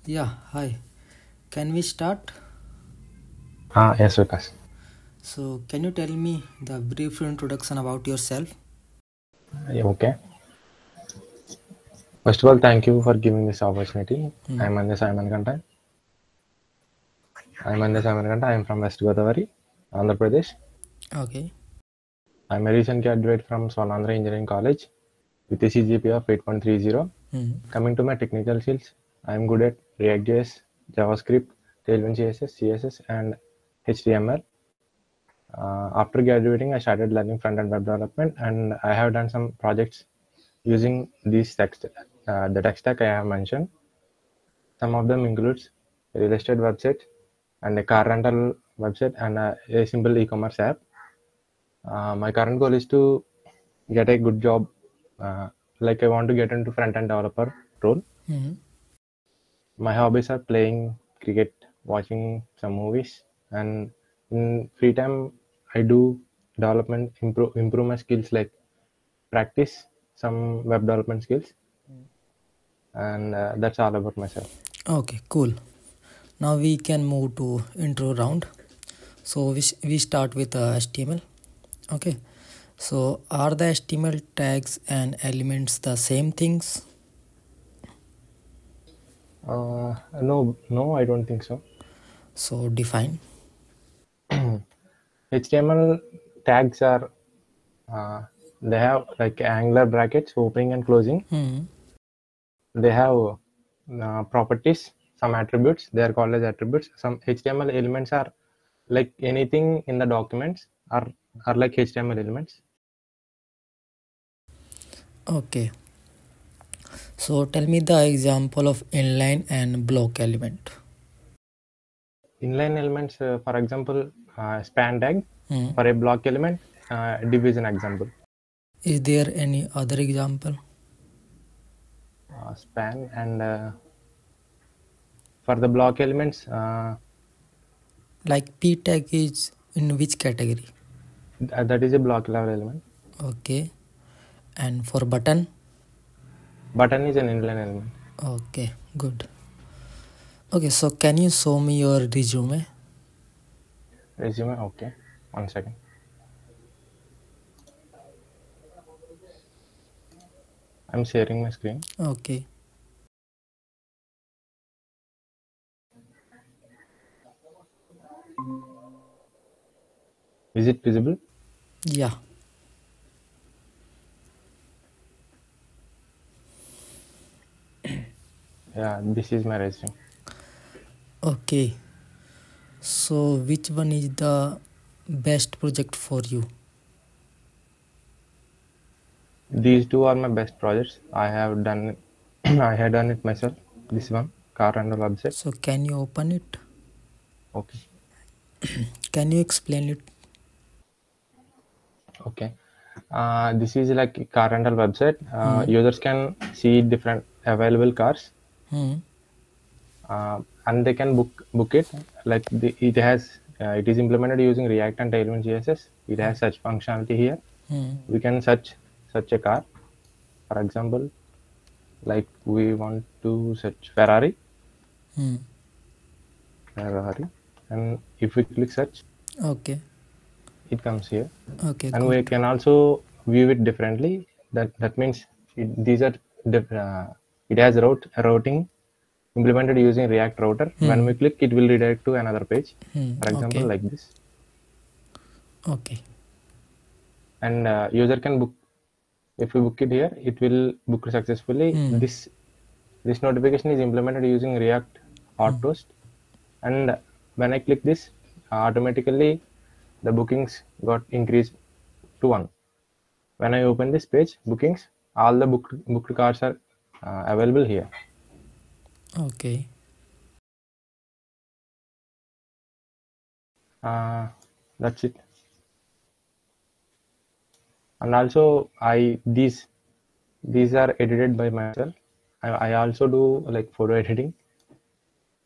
Yeah, hi. Can we start? Yes, Vikas. So, can you tell me the brief introduction about yourself? Yeah, okay. First of all, thank you for giving this opportunity. Hmm. I'm Ande Simon Kanta. I'm from West Godavari, Andhra Pradesh. Okay. I'm a recent graduate from Swanandra Engineering College with a CGPA of 8.30. Hmm. Coming to my technical skills, I'm good at React.js, JavaScript, Tailwind CSS, and HTML. After graduating, I started learning front-end web development, and I have done some projects using the tech stack I have mentioned. Some of them includes a real estate website and a car rental website and a simple e-commerce app. My current goal is to get a good job. Uh, like I want to get into front-end developer role. Hmm. My hobbies are playing cricket, watching some movies, and in free time I do development, improve my skills like practice some web development skills, and that's all about myself. Okay, cool. Now we can move to intro round. So, we start with HTML. Okay. So, are the HTML tags and elements the same things? No, I don't think so. So, define. HTML tags are uh, they have like angular brackets opening and closing. Hmm. They have properties, some attributes. They are called as attributes. Some HTML elements are like anything in the documents are like HTML elements. Okay. So, tell me the example of inline and block element. Inline elements, for example, span tag. Hmm. For a block element, div is an example. Is there any other example? Span and for the block elements, Like p tag is in which category? that is a block level element. Okay. And for button? Button is an inline element. Okay, good. Okay, so can you show me your resume? Resume, okay. One second. I'm sharing my screen. Okay. Is it visible? Yeah. Yeah, this is my resume. Okay. So which one is the best project for you? These two are my best projects. I have done I had done it myself. This one, car rental website. So can you open it? Okay. Can you explain it? Okay. This is like a car rental website. Hmm. Users can see different available cars, Hmm. and they can book it. Like it is implemented using React and Tailwind CSS. It has such functionality here. Hmm. We can search a car. For example, like we want to search Hmm. Ferrari, and if we click search, Okay. it comes here, Okay, and we good. can also view it differently. That means these are it has routing implemented using React router. When we Hmm. click, it will redirect to another page. Hmm. For example, Okay. like this, Okay. and user can book. If we book it here, it will book successfully. Hmm. This notification is implemented using React Hmm. Hot Toast, and when I click this, automatically the bookings got increased to 1. When I open this page, bookings, all the booked cars are available here. Okay. Uh, that's it. And also, these are edited by myself. I also do like photo editing,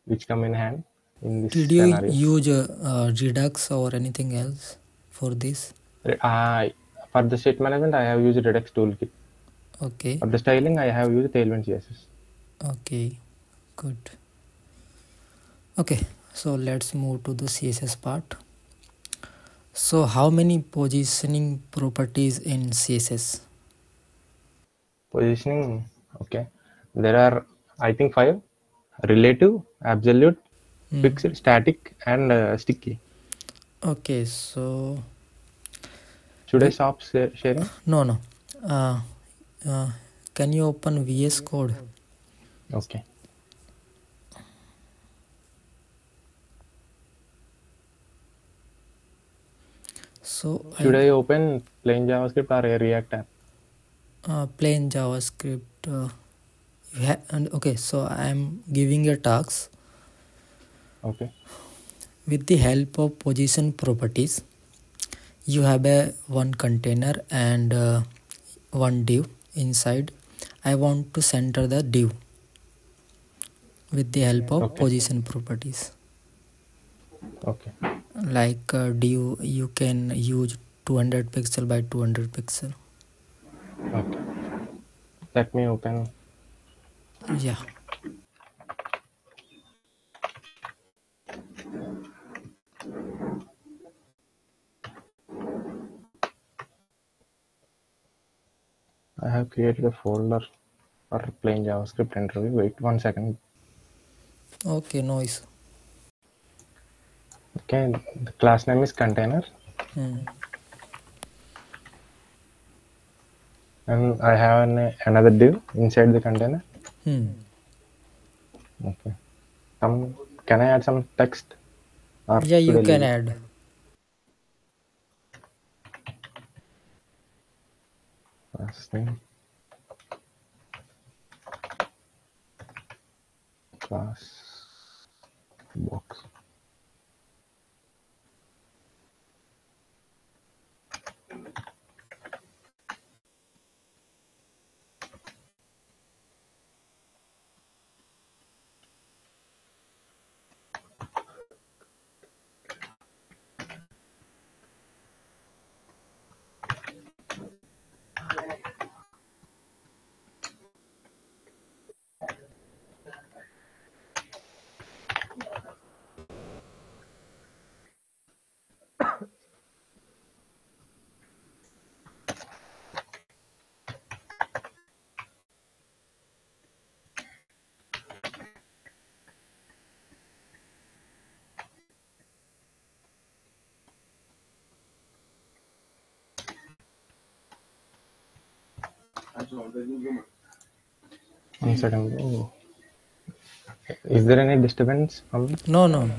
which come in hand in this Did you scenario. use Redux or anything else for this? Uh, for the state management, I have used Redux toolkit. Okay. For the styling, I have used Tailwind CSS. Okay. Good. Okay, so let's move to the CSS part. So how many positioning properties in CSS? Positioning, okay. There are, I think, 5: relative, absolute, fixed, static, and sticky. Okay, so Should I stop sharing? no. Uh, uh, can you open VS Code? Okay. So Should I open plain JavaScript or a React app? plain JavaScript. Okay, so I am giving a task. Okay. With the help of position properties, you have a one container and one div inside. I want to center the div with the help of position properties. Okay. Like div, you can use 200 pixel by 200 pixel. Okay. Let me open. Yeah. I have created a folder for plain JavaScript interview. Wait 1 second. Okay, noise. Okay, the class name is container. And I have another div inside the container. Okay. Can I add some text? Or Yeah, should you I can leave it? add. Class name. Class box. One second. Oh. Is there any disturbance from me? No.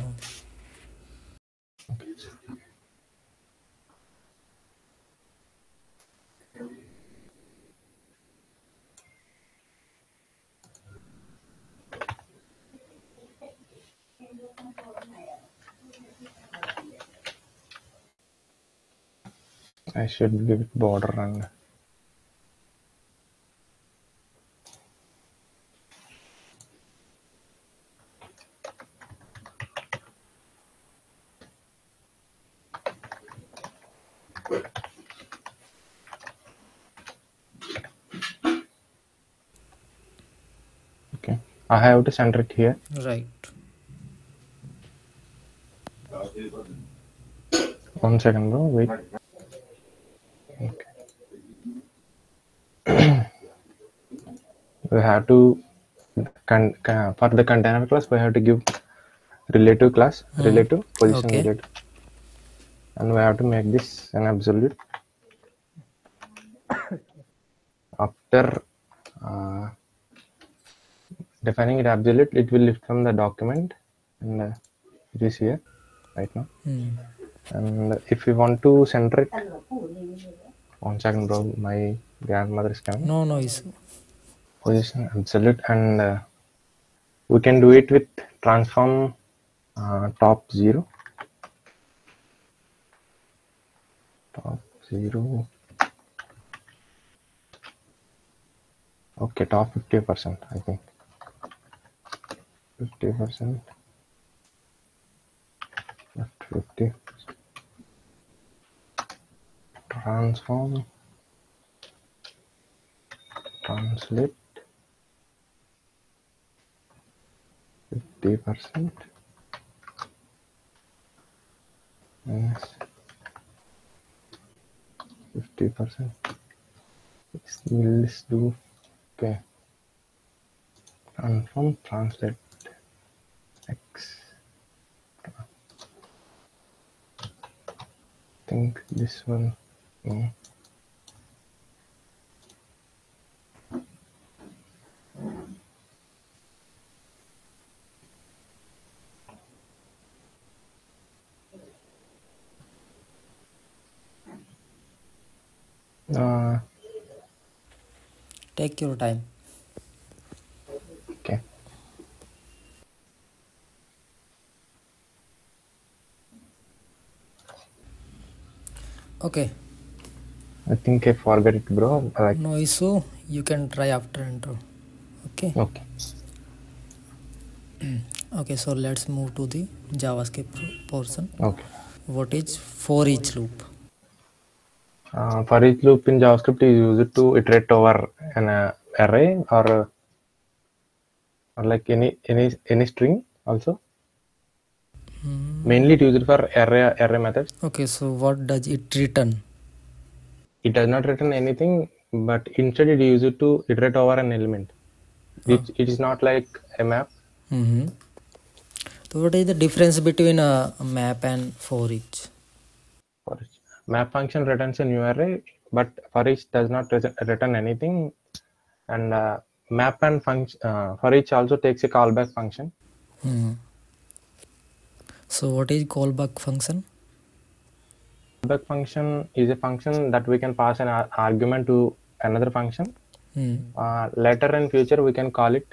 I should give it border and okay. I have to center it here. Right. 1 second, bro. Wait. Okay. We have to for the container class we have to give relative class, relative, position Okay. relative, and we have to make this an absolute. After defining it absolute, it will lift from the document, and it is here right now. And if we want to center it, 1 second, bro. My grandmother is coming. No noise. Position absolute, and we can do it with transform top 0. Top 0. Okay, top 50%, I think. 50%. Left 50. Transform. Translate. 50%. 50%. Let's do okay. Confirm translate x. I think this one. No. Take your time. Okay. Okay, I think I forgot it, bro. Like, no issue. You can try after intro. Okay. okay. Okay, so let's move to the JavaScript portion. Okay. What is for each loop? For each loop in JavaScript is used to iterate over an array or like any string also. Mainly it used for array methods. Okay, so what does it return? It does not return anything, but instead it is used to iterate over an element. It is not like a map. So what is the difference between a map and for each? For each. Map function returns a new array, but for each does not return anything. And map and function for each also takes a callback function. So what is callback function? Callback function is a function that we can pass an argument to another function. Later in future we can call it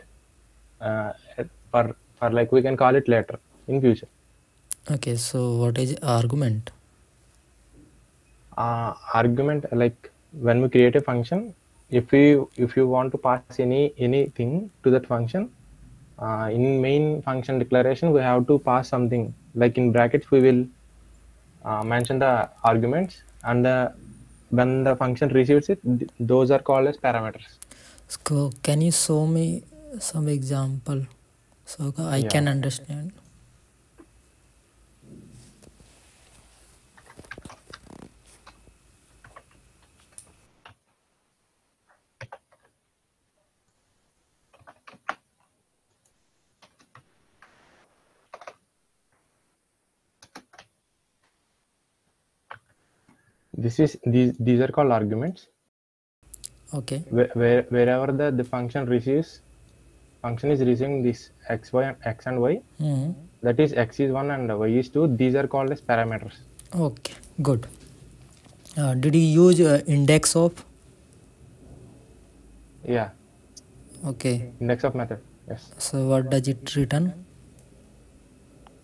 for like we can call it later in future. Okay, so what is argument? Argument, like when we create a function, if you want to pass anything to that function, in main function declaration we have to pass something, like in brackets we will mention the arguments, and when the function receives it, those are called as parameters. So can you show me some example so I can understand? These are called arguments. Okay. Wherever the function is receiving this x and y, that is x is 1 and y is 2. These are called as parameters. Okay, good. Did you use index of? Yeah. Okay. Index of method. Yes. So what does it return?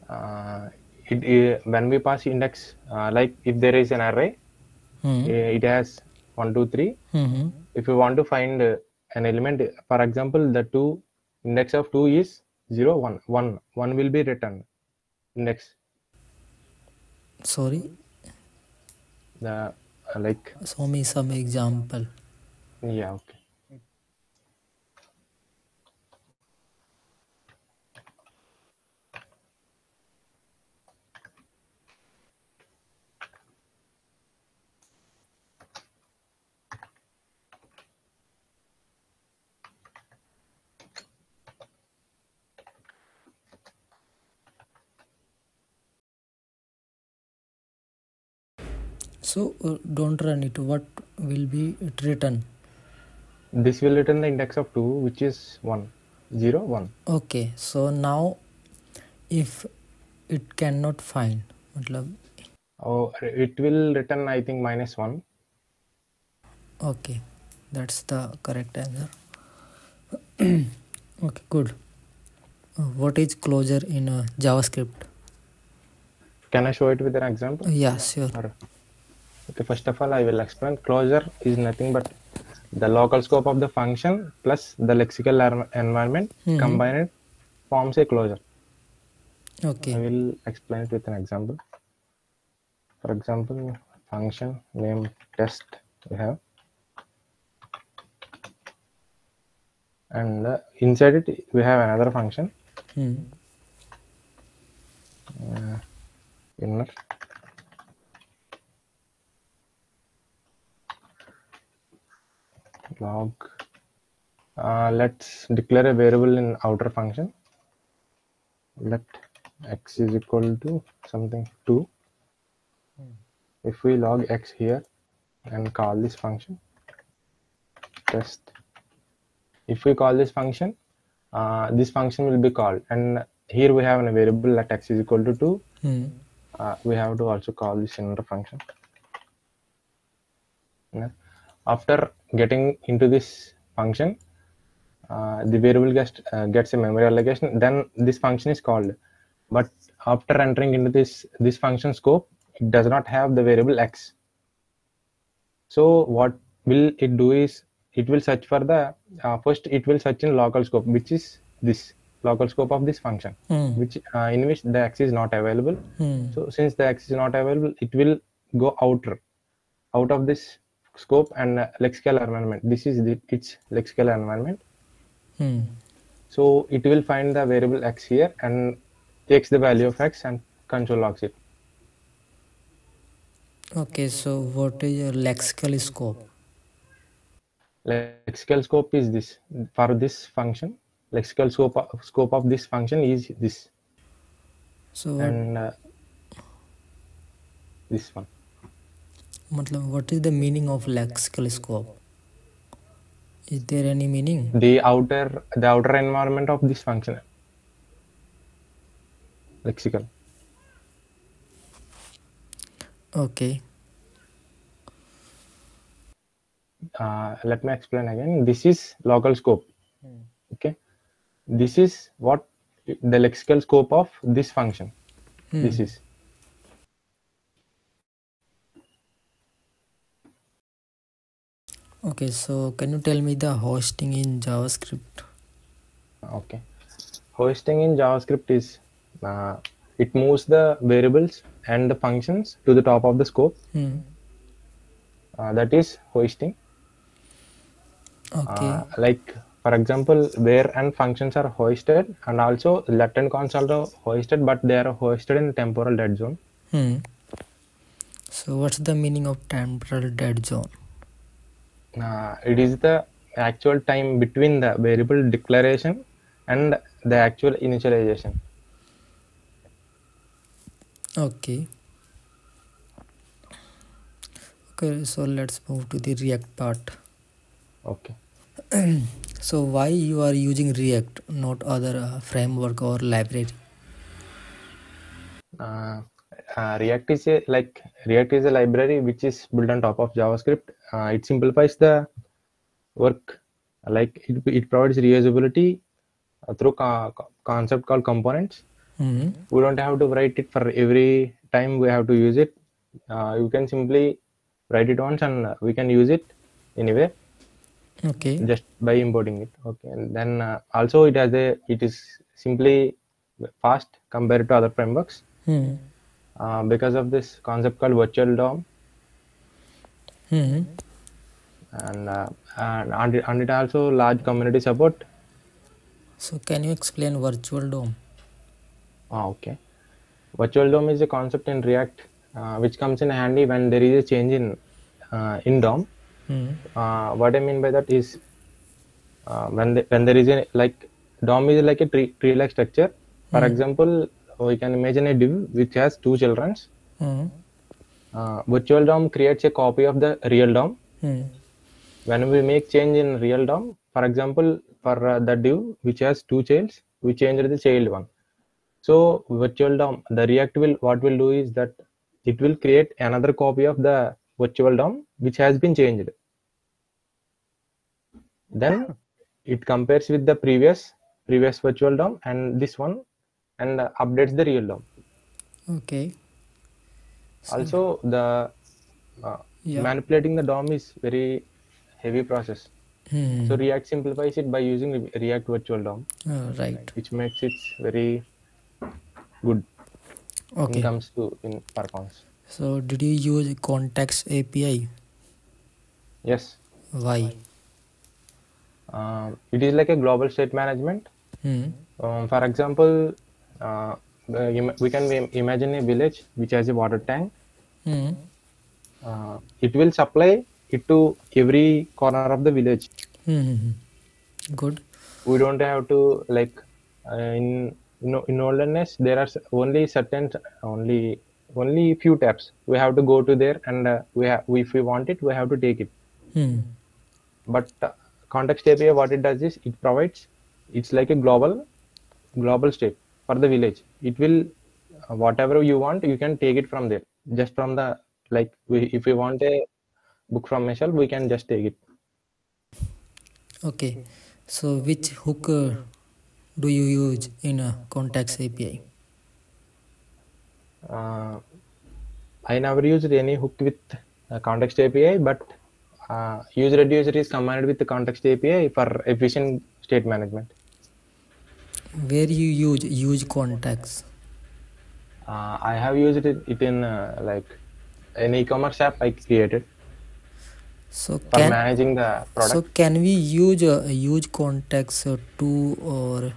When we pass index, like if there is an array, it has 1, 2, 3. If you want to find an element, for example, the index of 2 is 0, 1. 1 will be returned. Index. Sorry? Like. Show me some example. Yeah, okay. So don't run it. What will be it return? This will return the index of 2, which is 1, 0, 1. Okay, so now if it cannot find, it will return, I think, -1. Okay, that's the correct answer. Okay, good. What is closure in JavaScript? Can I show it with an example? Yeah, sure. Okay, first of all, I will explain. Closure is nothing but the local scope of the function plus the lexical environment combined forms a closure. Okay. I will explain it with an example. For example, function name test we have, and inside it we have another function, inner log. Let's declare a variable in outer function. Let x is equal to something 2. If we log x here and call this function test, if we call this function will be called, and here we have a variable let x is equal to 2. We have to also call this inner function. After getting into this function, the variable gets a memory allocation, then this function is called. But after entering into this function scope, it does not have the variable x. So what will it do is it will search for the first it will search in local scope, which is this local scope of this function, which in which the x is not available. So since the x is not available, it will go out of this scope and lexical environment. This is its lexical environment. So it will find the variable x here and takes the value of x and console logs it. Okay, so what is your lexical scope? Lexical scope is this for this function. Lexical scope of this function is this. So and this one. What is the meaning of lexical scope? Is there any meaning? The outer environment of this function. Lexical. Okay. Let me explain again. This is local scope. Okay. This is what the lexical scope of this function. This is. Okay, so can you tell me the hosting in JavaScript? Okay. Hosting in JavaScript is it moves the variables and the functions to the top of the scope. That is hosting. Okay. Like for example, where and functions are hosted, and also let and const are hosted, but they are hosted in temporal dead zone. So what's the meaning of temporal dead zone? It is the actual time between the variable declaration and the actual initialization. Okay. Okay, so let's move to the React part. Okay. So why you are using React, not other framework or library? React is a library which is built on top of JavaScript. It simplifies the work. Like it provides reusability through concept called components. We don't have to write it for every time we have to use it. You can simply write it once and we can use it anywhere. Okay. Just by importing it. Okay. And then also it is simply fast compared to other frameworks. Because of this concept called virtual DOM. And it also large community support. So can you explain virtual DOM? Okay. Virtual DOM is a concept in React which comes in handy when there is a change in DOM. What I mean by that is when there is a DOM is like a tree-like structure. For example, we can imagine a div which has two children. Virtual DOM creates a copy of the real DOM. When we make change in real DOM, for example, for the div which has two childs, we change the child one. So virtual DOM, the React what will do is that it will create another copy of the virtual DOM which has been changed. Then it compares with the previous virtual DOM and this one and updates the real DOM. Okay. So also the manipulating the DOM is very heavy process. So React simplifies it by using React virtual DOM. Right. Which makes it very good. Okay. When it comes to in performance. So did you use context API? Yes. Why? It is like a global state management. For example, we can imagine a village which has a water tank. It will supply it to every corner of the village. Good. We don't have to like in olden days there are only certain only few tabs. We have to go to there and if we want it, we have to take it. But context API, what it does is it provides, it's like a global state for the village. It will whatever you want, you can take it from there, just from the like if we want a book from a shelf, we can just take it. Okay. So which hook do you use in a context API? I never used any hook with context API, but use reducer is combined with the context API for efficient state management. Where you use context? I have used it in like an e-commerce app I created So for managing the product. So can we use context 2 or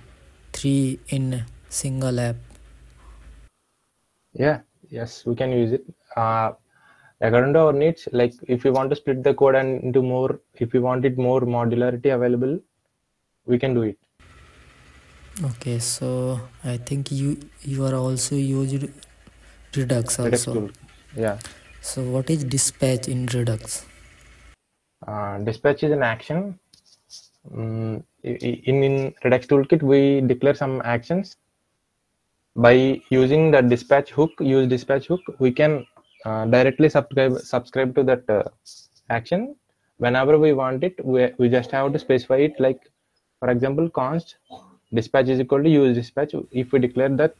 3 in single app? Yes, we can use it. According to our needs, like if we want to split the code and into more, if we want it more modularity available, we can do it. Okay, so I think you are also used Redux also. Tool. Yeah. So what is dispatch in Redux? Dispatch is an action. In Redux toolkit, we declare some actions. By using the dispatch hook, we can directly subscribe to that action whenever we want it. We just have to specify it, like for example const dispatch is equal to use dispatch. If we declare that,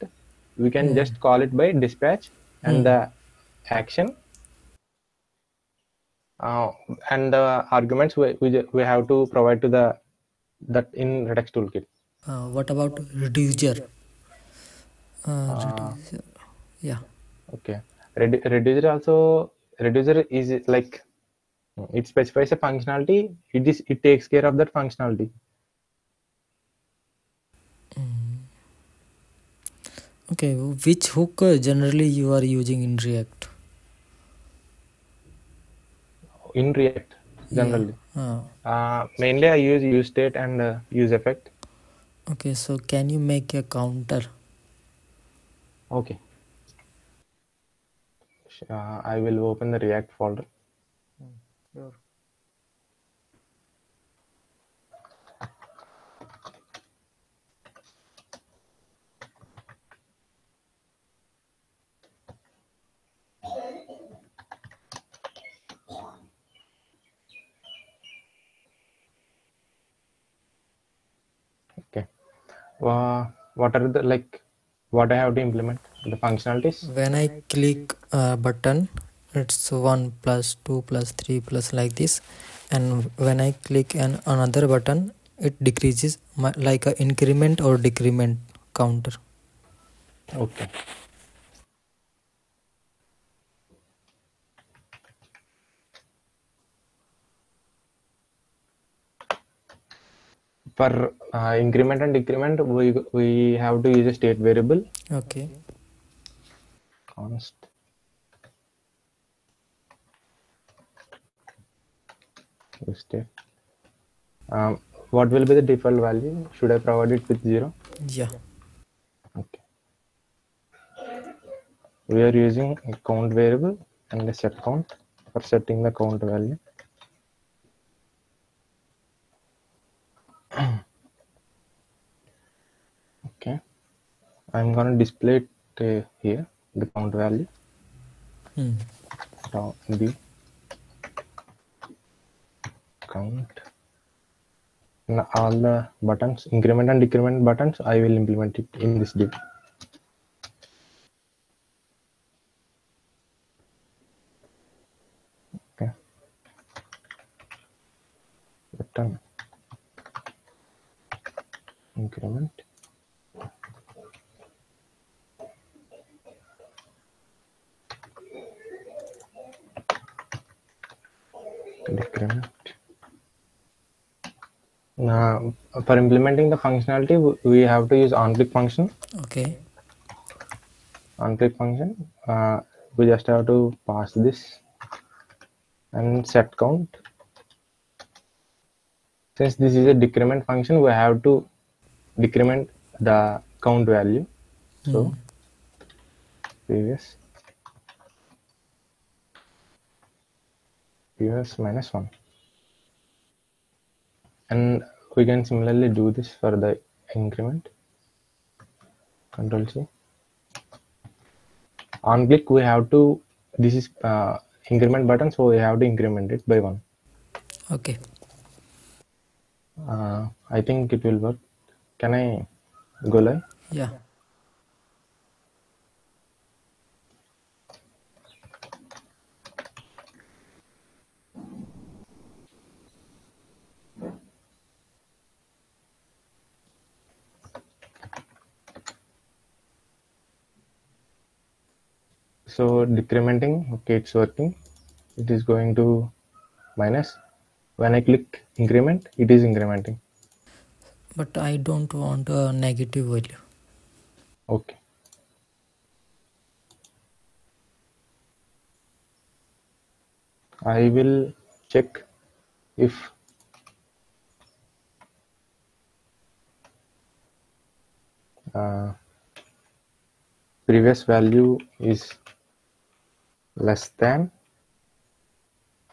we can just call it by dispatch and the action and the arguments we have to provide to that in Redux toolkit. What about reducer? Reducer. Yeah. Okay. Reducer is like it specifies a functionality. It takes care of that functionality. Okay, which hook generally you are using in React? In React, generally. Yeah. Mainly I use useState and useEffect. Okay, so can you make a counter? Okay. I will open the React folder. Sure. Okay. What are the what I have to implement? The functionalities? When I click a button, it's 1 plus 2 plus 3 plus like this, and when I click another button, it decreases like a increment or decrement counter. Okay. For increment and decrement, we have to use a state variable. Okay. Const state. What will be the default value? Should I provide it with 0? Yeah. Okay. We are using a count variable and a set count for setting the count value. Okay. I'm gonna display it here, the count value. The count. Now all the buttons, increment and decrement buttons, I will implement it in this div. Okay. Button increment. Decrement. Now, for implementing the functionality, we have to use onClick function. Okay. OnClick function. We just have to pass this and set count. Since this is a decrement function, we have to decrement the count value. So previous minus 1, and we can similarly do this for the increment. Control C. On click, we have to, this is increment button, so we have to increment it by 1. Okay. I think it will work. Can I go live? Yeah. So decrementing, okay, it's working. It is going to minus. When I click increment, it is incrementing. But I don't want a negative value. Okay. I will check if previous value is less than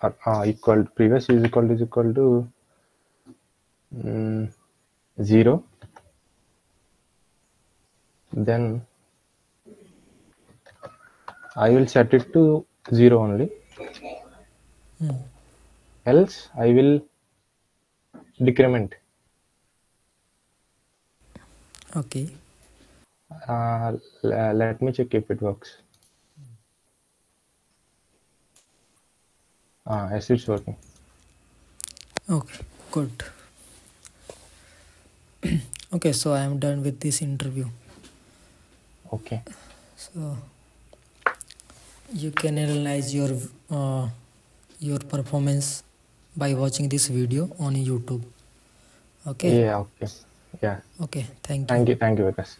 or equal to, previous is equal to 0, then I will set it to 0 only. Else I will decrement. Okay. Let me check if it works. Yes, it's working. Okay, good. Okay, so I am done with this interview. Okay. So you can analyze your performance by watching this video on YouTube. Okay. Yeah. Okay. Yeah. Okay. Thank you. Thank you. Thank you, Vikas.